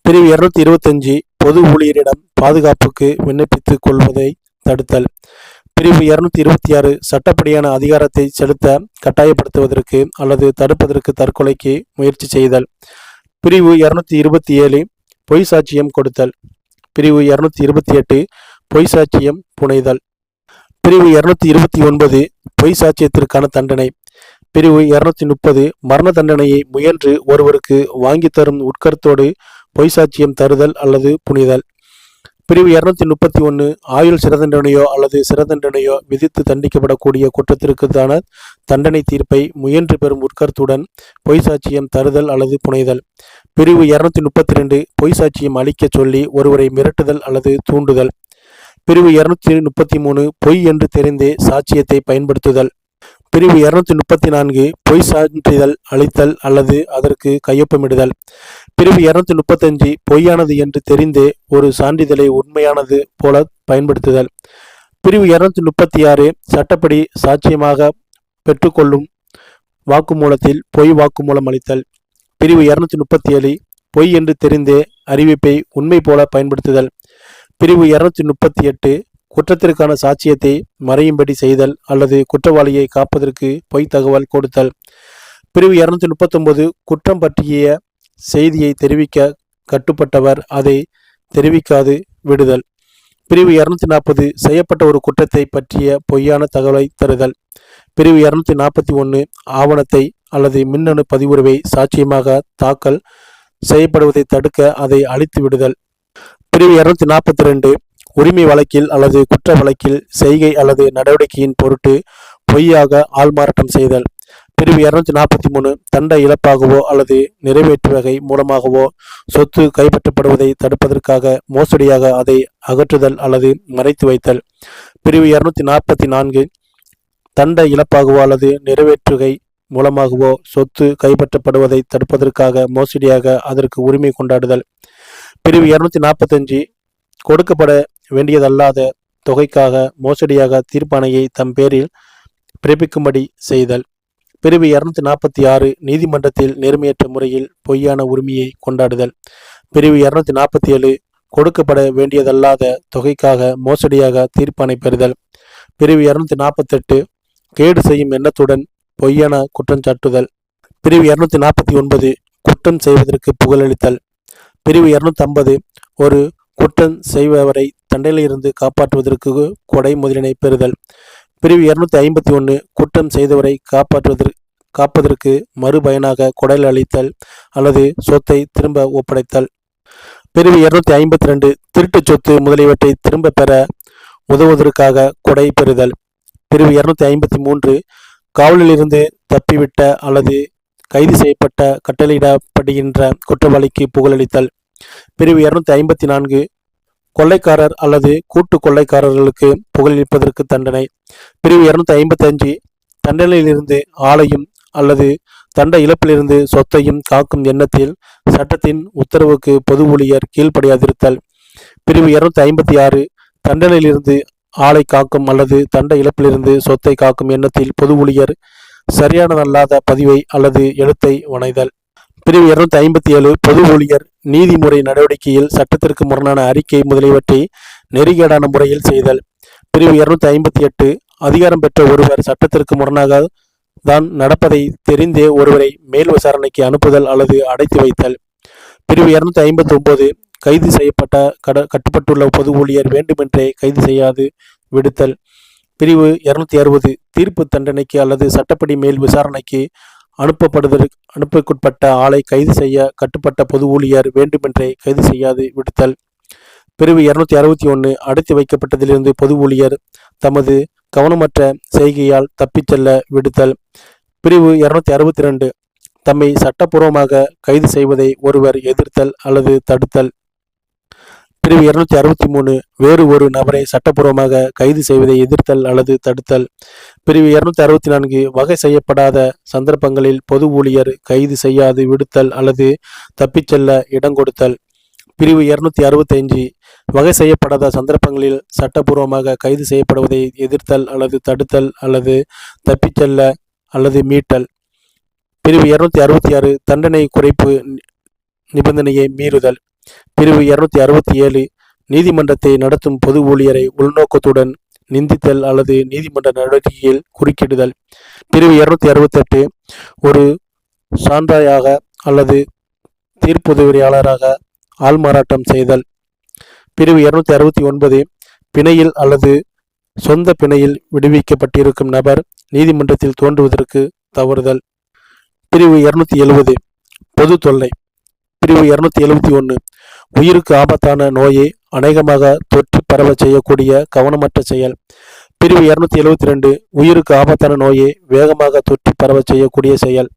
பிரிவு 225 பொது ஊழியரிடம் பாதுகாப்புக்கு விண்ணப்பித்துக் கொள்வதை தடுத்தல். பிரிவு 226 சட்டப்படியான அதிகாரத்தை செலுத்த கட்டாயப்படுத்துவதற்கு அல்லது தடுப்பதற்கு தற்கொலைக்கு முயற்சி செய்தல். பிரிவு 227 பொய் சாட்சியம் கொடுத்தல். பிரிவு 228 பொய் சாட்சியம் புனைதல். பிரிவு 229 பொய் சாட்சியத்திற்கான தண்டனை. பிரிவு 230 மரண தண்டனையை முயன்று ஒருவருக்கு வாங்கி தரும் உட்கருத்தோடு பொய் சாட்சியம் தருதல் அல்லது புனிதல். பிரிவு 231 ஆயுள் சிறைதண்டனையோ அல்லது சிறைதண்டனையோ விதித்து தண்டிக்கப்படக்கூடிய குற்றத்திற்கான தண்டனை தீர்ப்பை முயன்று பெறும் உட்கருத்துடன் பொய் சாட்சியம் தருதல் அல்லது புனைதல். பிரிவு 232 பொய் சாட்சியம் அளிக்க சொல்லி ஒருவரை மிரட்டுதல் அல்லது தூண்டுதல். பிரிவு 233 பொய் என்று தெரிந்தே சாட்சியத்தை பயன்படுத்துதல். பிரிவு 234 பொய் சான்றிதழ் அளித்தல் அல்லது அதற்கு கையொப்பமிடுதல். பிரிவு 235 பொய்யானது என்று தெரிந்தே ஒரு சான்றிதழை உண்மையானது போல பயன்படுத்துதல். பிரிவு 236 சட்டப்படி சாட்சியமாக பெற்றுக்கொள்ளும் வாக்குமூலத்தில் பொய் வாக்குமூலம் அளித்தல். பிரிவு 237 பொய் என்று தெரிந்தே அறிவிப்பை உண்மை போல பயன்படுத்துதல். பிரிவு 238 குற்றத்திற்கான சாட்சியத்தை மறையும்படி செய்தல் அல்லது குற்றவாளியை காப்பதற்கு பொய் தகவல் கொடுத்தல். பிரிவு 239 குற்றம் பற்றிய செய்தியை தெரிவிக்க கட்டுப்பட்டவர் அதை தெரிவிக்காது விடுதல். பிரிவு 240 செய்யப்பட்ட ஒரு குற்றத்தை பற்றிய பொய்யான தகவலை தருதல். பிரிவு 241 ஆவணத்தை அல்லது மின்னணு பதிவுரைவை சாட்சியமாக தாக்கல் செய்யப்படுவதை தடுக்க அதை அழித்து விடுதல். பிரிவு 242 உரிமை வழக்கில் அல்லது குற்ற வழக்கில் செய்கை அல்லது நடவடிக்கையின் பொருட்டு பொய்யாக ஆள்மாறாட்டம் செய்தல். பிரிவு 243 தண்ட இழப்பாகவோ அல்லது நிறைவேற்றுவகை மூலமாகவோ சொத்து கைப்பற்றப்படுவதை தடுப்பதற்காக மோசடியாக அதை அகற்றுதல் அல்லது மறைத்து வைத்தல். பிரிவு 244 தண்ட இழப்பாகவோ அல்லது நிறைவேற்றுகை மூலமாகவோ சொத்து கைப்பற்றப்படுவதை தடுப்பதற்காக மோசடியாக அதற்கு உரிமை கொண்டாடுதல். பிரிவு 245 கொடுக்கப்பட வேண்டியதல்லாத தொகைக்காக மோசடியாக தீர்ப்பாணையை தம் பேரில் பிறப்பிக்கும்படி செய்தல். பிரிவு 246 நீதிமன்றத்தில் நேர்மையற்ற முறையில் பொய்யான உரிமையை கொண்டாடுதல். பிரிவு 247 கொடுக்கப்பட வேண்டியதல்லாத தொகைக்காக மோசடியாக தீர்ப்பாணை பெறுதல். பிரிவு 248 கேடு செய்யும் எண்ணத்துடன் பொய்யான குற்றஞ்சாட்டுதல். பிரிவு 249 குற்றம் செய்வதற்கு புகழளித்தல். பிரிவு 250 ஒரு குற்றம் செய்பவரை தண்டனையிலிருந்து காப்பாற்றுவதற்கு கொடை முதலினை பெறுதல். பிரிவு 251 குற்றம் செய்தவரை காப்பதற்கு மறுபயனாக கொடை அளித்தல் அல்லது சொத்தை திரும்ப ஒப்படைத்தல். பிரிவு 252 திருட்டு சொத்து முதலியவற்றை திரும்ப பெற உதவுவதற்காக கொடை பெறுதல். பிரிவு 253 காவலிலிருந்து தப்பிவிட்ட அல்லது கைது செய்யப்பட்ட கட்டளையிடப்படுகின்ற குற்றவாளிக்கு புகழளித்தல். பிரிவு 254 கொள்ளைக்காரர் அல்லது கூட்டு கொள்ளைக்காரர்களுக்கு புகழளிப்பதற்கு தண்டனை. பிரிவு 255 தண்டனையிலிருந்து ஆளையும் அல்லது தண்ட இழப்பிலிருந்து சொத்தையும் காக்கும் எண்ணத்தில் சட்டத்தின் உத்தரவுக்கு பொது ஊழியர் கீழ்ப்படியாதிருத்தல். பிரிவு 256 தண்டனையிலிருந்து ஆளை காக்கும் அல்லது தண்ட இழப்பிலிருந்து சொத்தை காக்கும் எண்ணத்தில் பொது ஊழியர் சரியானதல்லாத பதிவை அல்லது எழுத்தை வணைதல். பிரிவு 257 பொது ஊழியர் நீதிமுறை நடவடிக்கையில் சட்டத்திற்கு முரணான அறிக்கை முதலியவற்றை நெறிகேடான முறையில் செய்தல். பிரிவு 258 அதிகாரம் பெற்ற ஒருவர் சட்டத்திற்கு முரணாக தான் நடப்பதை தெரிந்தே ஒருவரை மேல் விசாரணைக்கு அனுப்புதல் அல்லது அடைத்து வைத்தல். பிரிவு 259 கைது செய்யப்பட்ட கட்டுப்பட்டுள்ள பொது ஊழியர் வேண்டுமென்றே கைது செய்யாது விடுத்தல். பிரிவு 260 தீர்ப்பு தண்டனைக்கு அல்லது சட்டப்படி மேல் விசாரணைக்கு அனுப்பப்பட்ட ஆளை கைது செய்ய கட்டுப்பட்ட பொது ஊழியர் வேண்டுமென்றே கைது செய்யாது விடுத்தல். பிரிவு 261 அடைத்து வைக்கப்பட்டதிலிருந்து பொது ஊழியர் தமது கவனமற்ற செய்கையால் தப்பிச் செல்ல விடுத்தல். பிரிவு 262 தம்மை சட்டப்பூர்வமாக கைது செய்வதை ஒருவர் எதிர்த்தல் அல்லது தடுத்தல். பிரிவு 263 வேறு ஒரு நபரை சட்டப்பூர்வமாக கைது செய்வதை எதிர்த்தல் அல்லது தடுத்தல். பிரிவு 264 வகை செய்யப்படாத சந்தர்ப்பங்களில் பொது ஊழியர் கைது செய்யாது விடுத்தல் அல்லது தப்பிச் செல்ல இடம் கொடுத்தல். பிரிவு 265 வகை செய்யப்படாத சந்தர்ப்பங்களில் சட்டப்பூர்வமாக கைது செய்யப்படுவதை எதிர்த்தல் அல்லது தடுத்தல் அல்லது தப்பிச் செல்ல அல்லது மீட்டல். பிரிவு 266 தண்டனை குறைப்பு நிபந்தனையை மீறுதல். பிரிவு 267 நீதிமன்றத்தை நடத்தும் பொது ஊழியரை உள்நோக்கத்துடன் நிந்தித்தல் அல்லது நீதிமன்ற நடவடிக்கையில் குறுக்கிடுதல். பிரிவு 268 ஒரு சான்றாயாக அல்லது தீர்ப்புதவியாளராக ஆள்மாறாட்டம் செய்தல். பிரிவு 269 பிணையில் அல்லது சொந்த பிணையில் விடுவிக்கப்பட்டிருக்கும் நபர் நீதிமன்றத்தில் தோன்றுவதற்கு தவறுதல். பிரிவு 270 பொது தொல்லை. பிரிவு 271 உயிருக்கு ஆபத்தான நோயை அநேகமாக தொற்றி பரவ செய்யக்கூடிய கவனமற்ற செயல். பிரிவு 272 உயிருக்கு ஆபத்தான நோயை வேகமாக தொற்றி பரவ செய்யக்கூடிய செயல்.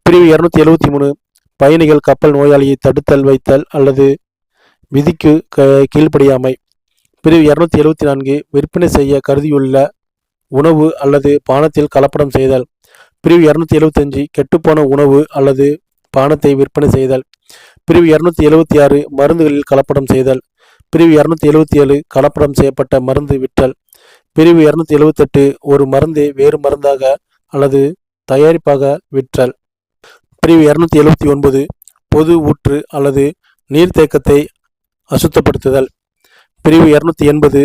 பிரிவு 273 பயணிகள் கப்பல் நோயாளியை தடுத்தல் வைத்தல் அல்லது விதிக்கு கீழ்ப்படியாமை. பிரிவு 274 விற்பனை செய்ய கருதியுள்ள உணவு அல்லது பானத்தில் கலப்படம் செய்தல். பிரிவு 275 கெட்டுப்போன உணவு அல்லது பானத்தை விற்பனை செய்தல். பிரிவு 276 மருந்துகளில் கலப்படம் செய்தல். பிரிவு 277 கலப்படம் செய்யப்பட்ட மருந்து விற்றல். பிரிவு 278 ஒரு மருந்தை வேறு மருந்தாக அல்லது தயாரிப்பாக விற்றல். பிரிவு 279 பொது ஊற்று அல்லது நீர்த்தேக்கத்தை அசுத்தப்படுத்துதல். பிரிவு 280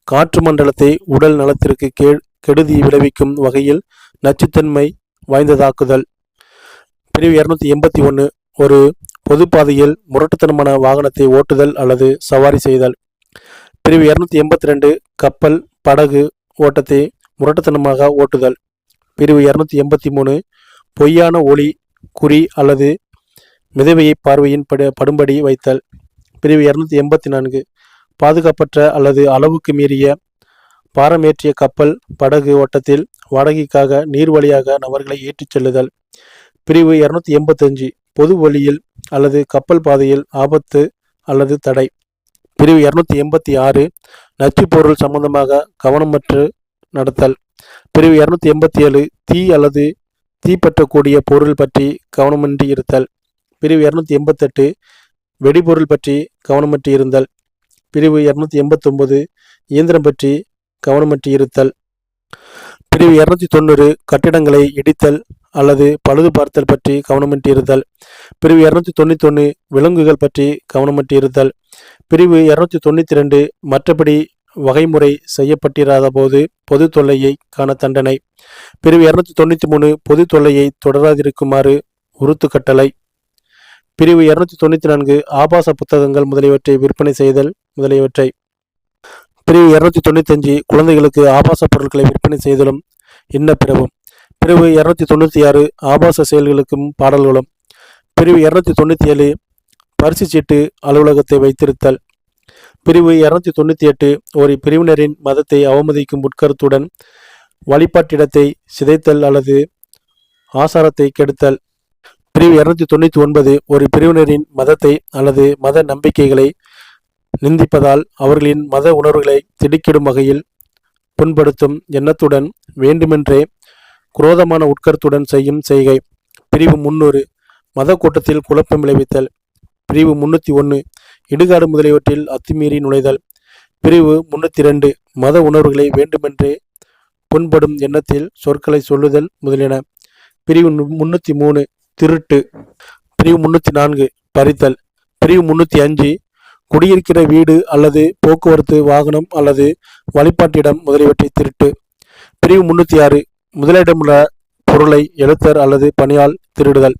காற்று மண்டலத்தை உடல் நலத்திற்கு கெடுதி விளைவிக்கும் வகையில் நச்சுத்தன்மை வாய்ந்ததாக்குதல். பிரிவு 281 ஒரு பொதுப்பாதையில் முரட்டுத்தனமான வாகனத்தை ஓட்டுதல் அல்லது சவாரி செய்தல். பிரிவு 282 கப்பல் படகு ஓட்டத்தை முரட்டுத்தனமாக ஓட்டுதல். பிரிவு 283 பொய்யான ஒளி குறி அல்லது மிதவையை பார்வையின் படும்படி வைத்தல். பிரிவு 284 பாதுகாப்பற்ற அல்லது அளவுக்கு மீறிய பாரமேற்றிய கப்பல் படகு ஓட்டத்தில் வாடகைக்காக நீர் வழியாக நபர்களை ஏற்றிச் செல்லுதல். பிரிவு 285 பொது வழியில் அல்லது கப்பல் பாதையில் ஆபத்து அல்லது தடை. பிரிவு 286 நச்சுப்பொருள் சம்பந்தமாக கவனமற்று நடத்தல். பிரிவு 287 தீ அல்லது தீப்பற்றக்கூடிய பொருள் பற்றி கவனமின்றி இருத்தல். பிரிவு 288 வெடிபொருள் பற்றி கவனமற்று இருந்தல். பிரிவு 289 இயந்திரம் பற்றி கவனமற்று இருத்தல். பிரிவு 290 கட்டிடங்களை இடித்தல் அல்லது பழுது பார்த்தல் பற்றி கவனமின்றி இருத்தல். பிரிவு 291 விலங்குகள் பற்றி கவனமற்று இருத்தல். பிரிவு 292 மற்றபடி வகைமுறை செய்யப்பட்டிராத போது பொது தொல்லையை காண தண்டனை. பிரிவு 293 பொது தொல்லையை தொடராதிருக்குமாறு உறுத்து கட்டளை. பிரிவு 294 ஆபாச புத்தகங்கள் முதலியவற்றை விற்பனை செய்தல் முதலியவற்றை. பிரிவு 295 குழந்தைகளுக்கு ஆபாச பொருட்களை விற்பனை செய்தலும் இன்னப்பிறவும். பிரிவு 296 ஆபாச செயல்களுக்கும் பாடல்களும். பிரிவு 297 பரிசு சீட்டு அலுவலகத்தை வைத்திருத்தல். பிரிவு 298 ஒரு பிரிவினரின் மதத்தை அவமதிக்கும் உட்கருத்துடன் வழிபாட்டிடத்தை சிதைத்தல் அல்லது ஆசாரத்தை கெடுத்தல். பிரிவு 299 ஒரு பிரிவினரின் மதத்தை அல்லது மத நம்பிக்கைகளை நிந்திப்பதால் அவர்களின் மத உணர்வுகளை திடுக்கிடும் வகையில் புண்படுத்தும் எண்ணத்துடன் வேண்டுமென்றே குரோதமான உட்கருத்துடன் செய்யும் செய்கை. பிரிவு 300 மத கூட்டத்தில் குழப்பம் விளைவித்தல். பிரிவு 301 இடுகாடு முதலியவற்றில் அத்துமீறி நுழைதல். பிரிவு 302 மத உணர்வுகளை வேண்டுமென்றே புண்படும் எண்ணத்தில் சொற்களை சொல்லுதல் முதலியன. பிரிவு 303 திருட்டு. பிரிவு 304 பறித்தல். பிரிவு 305 குடியிருக்கிற வீடு அல்லது போக்குவரத்து வாகனம் அல்லது வழிபாட்டிடம் முதலியவற்றை திருட்டு. பிரிவு 306 முதலிடமுள்ள பொருளை எழுத்தர் அல்லது பணியால் திருடுதல்.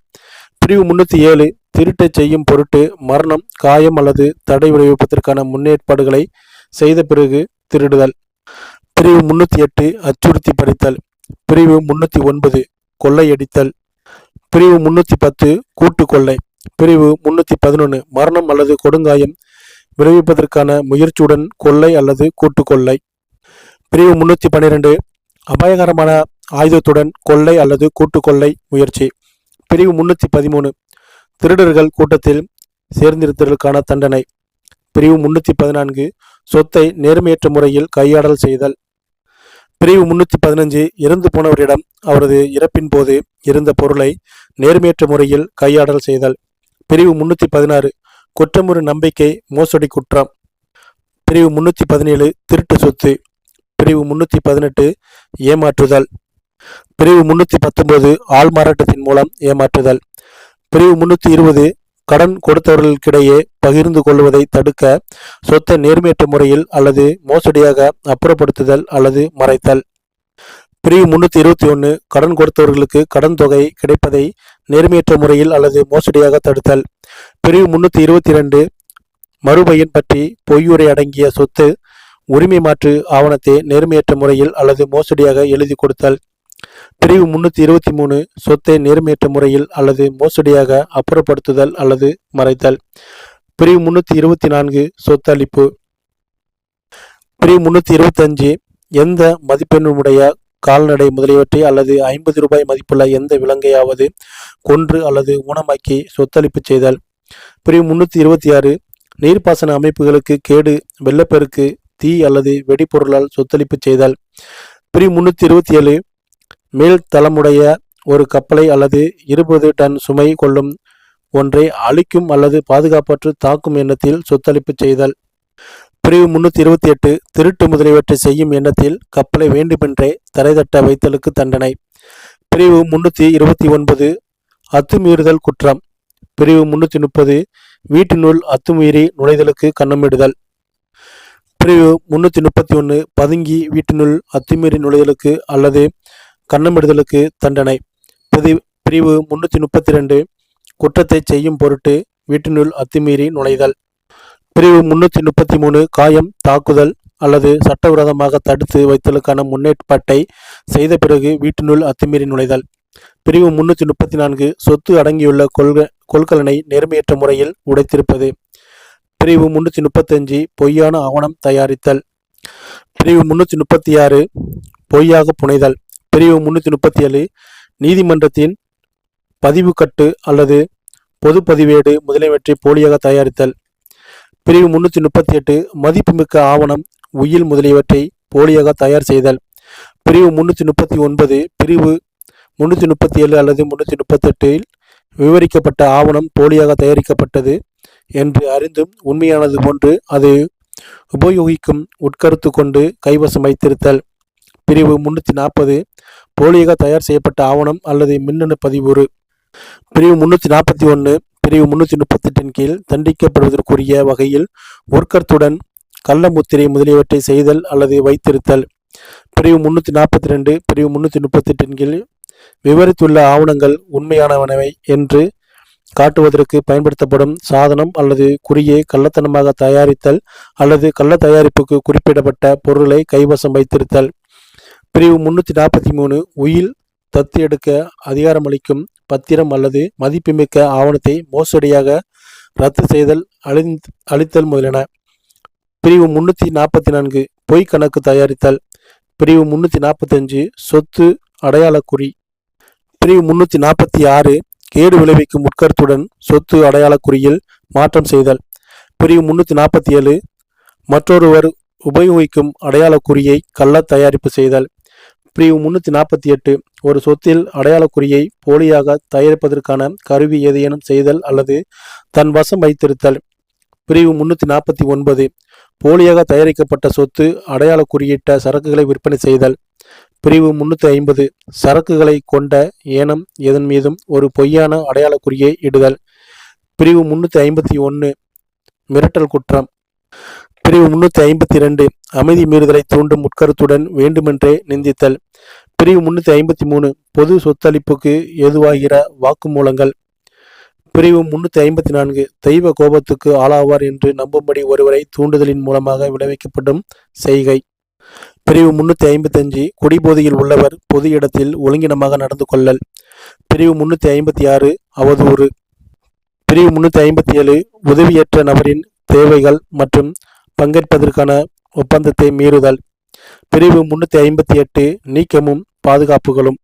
பிரிவு 307 திருட்டை செய்யும் பொருட்டு மரணம், காயம் அல்லது தடை விளைவிப்பதற்கான முன்னேற்பாடுகளை செய்த பிறகு திருடுதல். பிரிவு 308 அச்சுறுத்தி பறித்தல். பிரிவு 309 கொள்ளையடித்தல். பிரிவு 310 கூட்டு கொள்ளை. பிரிவு 311 மரணம் அல்லது கொடுங்காயம் விளைவிப்பதற்கான முயற்சியுடன் கொள்ளை அல்லது கூட்டு கொள்ளை. பிரிவு 312 அபாயகரமான ஆயுதத்துடன் கொள்ளை அல்லது கூட்டு கொள்ளை முயற்சி. பிரிவு 313 திருடர்கள் கூட்டத்தில் சேர்ந்திருத்தலுக்கான தண்டனை. பிரிவு 314 சொத்தை நேர்மையற்ற முறையில் கையாடல் செய்தல். பிரிவு 315 இறந்து போனவரிடம் அவரது இறப்பின் போது இருந்த பொருளை நேர்மையற்ற முறையில் கையாடல் செய்தல். பிரிவு 316 குற்றமுறு நம்பிக்கை மோசடி குற்றம். பிரிவு 317 திருட்டு சொத்து. பிரிவு 318 ஏமாற்றுதல். பிரிவு 319 ஆள்மாறாட்டத்தின் மூலம் ஏமாற்றுதல். பிரிவு 320 கடன் கொடுத்தவர்களுக்கிடையே பகிர்ந்து கொள்வதை தடுக்க சொத்தை நேர்மையற்ற முறையில் அல்லது மோசடியாக அப்புறப்படுத்துதல் அல்லது மறைத்தல். பிரிவு 321 கடன் கொடுத்தவர்களுக்கு கடன் தொகை கிடைப்பதை நேர்மையற்ற முறையில் அல்லது மோசடியாக தடுத்தல். பிரிவு 322 மறுபயன் பற்றி பொய்யுரை அடங்கிய சொத்து உரிமை மாற்று ஆவணத்தை நேர்மையற்ற முறையில் அல்லது மோசடியாக எழுதி கொடுத்தல். பிரிவு 323 சொத்தை நேர்மையற்ற முறையில் அல்லது மோசடியாக அப்புறப்படுத்துதல் அல்லது மறைத்தல். பிரிவு 324 சொத்தளிப்பு. பிரிவு 325 எந்த மதிப்பெண்ணுடைய கால்நடை முதலியவற்றை அல்லது 50 ரூபாய் மதிப்புள்ள எந்த விலங்கையாவது கொன்று அல்லது ஊனமாக்கி சொத்தளிப்பு செய்தல். பிரிவு 326 நீர்ப்பாசன அமைப்புகளுக்கு கேடு, வெள்ளப்பெருக்கு, தீ அல்லது வெடிப்பொருளால் சொத்தளிப்பு செய்தல். பிரிவு 327 மேல் தளமுடைய ஒரு கப்பலை அல்லது 20 டன் சுமை கொள்ளும் ஒன்றை அழிக்கும் அல்லது பாதுகாப்பற்று தாக்கும் எண்ணத்தில் சொத்தளிப்பு செய்தல். பிரிவு 328 திருட்டு முதலியவற்றை செய்யும் எண்ணத்தில் கப்பலை வேண்டுமென்றே தரைதட்ட வைத்தலுக்கு தண்டனை. பிரிவு 329 அத்துமீறுதல் குற்றம். பிரிவு 330 வீட்டினுள் அத்துமீறி நுழைதலுக்கு கன்னமிடுதல். பிரிவு 331 பதுங்கி வீட்டினுள் அத்துமீறி நுழைதலுக்கு அல்லது கன்னமிடுதலுக்கு தண்டனை. பிரிவு 332 குற்றத்தை செய்யும் பொருட்டு வீட்டினுள் அத்துமீறி நுழைதல். பிரிவு 333 காயம், தாக்குதல் அல்லது சட்டவிரோதமாக தடுத்து வைத்தலுக்கான முன்னேற்பாட்டை செய்த பிறகு வீட்டினுள் அத்துமீறி நுழைதல். பிரிவு 334 சொத்து அடங்கியுள்ள கொள்கலனை நேர்மையற்ற முறையில் உடைத்திருப்பது. பிரிவு 335 பொய்யான ஆவணம் தயாரித்தல். பிரிவு 336 பொய்யாக புனைதல். பிரிவு 337 நீதிமன்றத்தின் பதிவுக்கட்டு அல்லது பொது பதிவேடு முதலியவற்றை போலியாக தயாரித்தல். பிரிவு 338 மதிப்புமிக்க ஆவணம், உயில் முதலியவற்றை போலியாக தயார் செய்தல். பிரிவு 339 பிரிவு 337 அல்லது 338 விவரிக்கப்பட்ட ஆவணம் போலியாக தயாரிக்கப்பட்டது என்று அறிந்தும் உண்மையானது போன்று அது உபயோகிக்கும் உட்கருத்து கொண்டு கைவசம் வைத்திருத்தல். பிரிவு 340 போலியாக தயார் செய்யப்பட்ட ஆவணம் அல்லது மின்னணு பதிவுறு. பிரிவு 341 பிரிவு 338 கீழ் தண்டிக்கப்படுவதற்குரிய வகையில் உட்கருத்துடன் கள்ள முத்திரை முதலியவற்றை செய்தல் அல்லது வைத்திருத்தல். பிரிவு 342 பிரிவு 338 கீழ் விவரித்துள்ள ஆவணங்கள் உண்மையானவனவை என்று காட்டுவதற்கு பயன்படுத்தப்படும் சாதனம் அல்லது குறியை கள்ளத்தனமாக தயாரித்தல் அல்லது கள்ள தயாரிப்புக்கு குறிப்பிடப்பட்ட பொருளை கைவசம் வைத்திருத்தல். பிரிவு 343 உயில் தத்து எடுக்க அதிகாரமளிக்கும் பத்திரம் அல்லது மதிப்புமிக்க ஆவணத்தை மோசடியாக ரத்து செய்தல், அளித்தல் முதலியன. பிரிவு 344 பொய் கணக்கு தயாரித்தல். பிரிவு 345 சொத்து அடையாள குறி. பிரிவு 346 கேடு விளைவிக்கும் உட்கருத்துடன் சொத்து அடையாள குறியில் மாற்றம் செய்தல். பிரிவு 347 மற்றொருவர் உபயோகிக்கும் அடையாள குறியை கள்ள தயாரிப்பு செய்தல். பிரிவு 348 ஒரு சொத்தில் அடையாள குறியை போலியாக தயாரிப்பதற்கான கருவி ஏதேனும் செய்தல் அல்லது தன் வசம் வைத்திருத்தல். பிரிவு 349 போலியாக தயாரிக்கப்பட்ட சொத்து அடையாள குறியிட்ட சரக்குகளை விற்பனை செய்தல். பிரிவு 350 சரக்குகளை கொண்ட ஏனம் எதன் மீதும் ஒரு பொய்யான அடையாள குறியை இடுதல். பிரிவு 351 மிரட்டல் குற்றம். பிரிவு 352 அமைதி மீறுதலை தூண்டும் உட்கருத்துடன் வேண்டுமென்றே நிந்தித்தல். பிரிவு 353 பொது சொத்தளிப்புக்கு ஏதுவாகிற வாக்குமூலங்கள். பிரிவு 354 தெய்வ கோபத்துக்கு ஆளாவார் என்று நம்பும்படி ஒருவரை தூண்டுதலின் மூலமாக விளைவிக்கப்படும் செய்கை. பிரிவு 355 குடிபோதையில் உள்ளவர் பொது இடத்தில் ஒழுங்கினமாக நடந்து கொள்ளல். பிரிவு 356 அவதூறு. பிரிவு 357 உதவியற்ற நபரின் தேவைகள் மற்றும் பங்கேற்பதற்கான ஒப்பந்தத்தை மீறுதல். பிரிவு 358 நீக்கமும் பாதுகாப்புகளும்.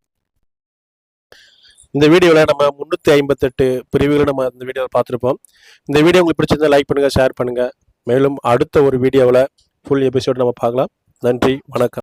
இந்த வீடியோவில் நம்ம 358 பிரிவுகளை நம்ம இந்த வீடியோவில் பார்த்துருப்போம். இந்த வீடியோ உங்களுக்கு பிடிச்சிருந்தா லைக் பண்ணுங்கள், ஷேர் பண்ணுங்கள். மேலும் அடுத்த ஒரு வீடியோவில் ஃபுல் எபிசோடு நம்ம பார்க்கலாம். நன்றி, வணக்கம்.